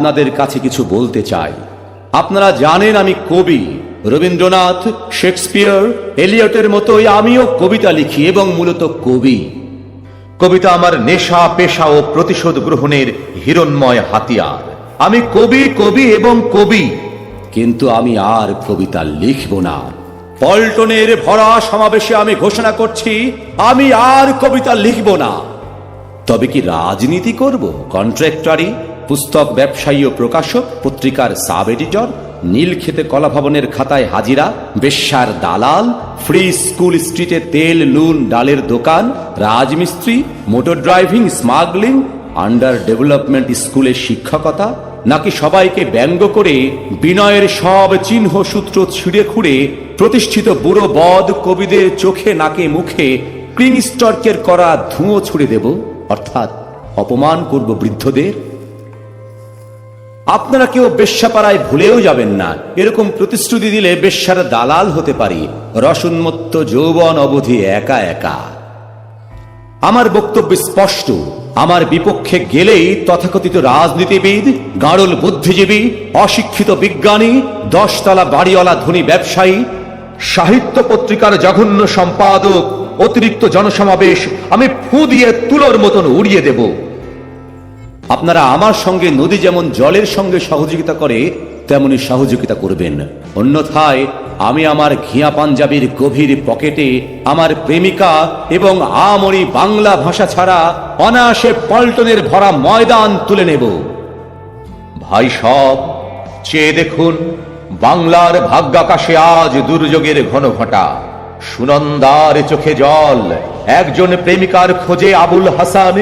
আপনাদের কাছে কিছু বলতে চাই। আপনারা জানেন আমি কবি। রবীন্দ্রনাথ, শেক্সপিয়ার, এলিয়টের মতোই আমিও কবিতা লিখি এবং মূলত কবি। কবিতা আমার নেশা, পেশা ও প্রতিশোধ গ্রহণের হিরণ্ময় হাতিয়ার। আমি কবি, কবি এবং কবি। কিন্তু আমি আর কবিতা লিখব না। পল্টনের ভরা সমাবেশে আমি ঘোষণা করছি, আমি আর কবিতা লিখব না। তবে কি রাজনীতি করব? কন্ট্রাক্টরি, পুস্তক ব্যবসায়ী ও প্রকাশক, পত্রিকার সাব এডিটর, নীলক্ষেতে কলাভবনের খাতায় হাজিরা, বেশ্যার দালাল, ফ্রি স্কুল স্ট্রিটে তেল নুন ডালের দোকান, রাজমিস্ত্রি, motor driving, smuggling, under development স্কুলের শিক্ষকতা, নাকি সবাইকে ব্যঙ্গ করে বিনয়ের সব চিহ্ন সূত্র ছিঁড়ে খুঁড়ে প্রতিষ্ঠিত বুড়ো বদ কবিদের চোখে নাকে মুখে ক্লিনস্টর্কের করা ধুঁয়ো ছুড়ে দেব, অর্থাৎ অপমান করব বৃদ্ধদের? আপনারা কেউ বেশ্যাপাড়ায় ভুলেও যাবেন না। এরকম প্রতিশ্রুতি দিলে বেশ্যার দালাল হতে পারি, রসোন্মত্ত যৌবন অবধি একা একা। আমার বক্তব্য স্পষ্ট। আমার বিপক্ষে গেলেই তথাকথিত রাজনীতিবিদ, গাড়ল বুদ্ধিজীবী, অশিক্ষিত বিজ্ঞানী, 10 তলা বাড়িওয়ালা ধনী ব্যবসায়ী, সাহিত্য পত্রিকার জঘন্য সম্পাদক, অতিরিক্ত জনসমাবেশ আমি ফু দিয়ে তুলোর মতন উড়িয়ে দেব। আপনারা আমার সঙ্গে নদী যেমন জলের সঙ্গে সহযোগিতা করে তেমনি সহযোগিতা করবেন। অন্যথায় আমি আমার ঘিয়া পাঞ্জাবির গভীর পকেটে আমার প্রেমিকা এবং আমরি বাংলা ভাষা ছাড়া অনায়াসে পল্টনের ভরা ময়দান তুলে নেব। ভাই সব, চেয়ে দেখুন, বাংলার ভাগ্যাকাশে আজ দুর্যোগের ঘন ঘটা। সুনন্দার চোখে জল, একজন প্রেমিকার খোঁজে আবুল হাসান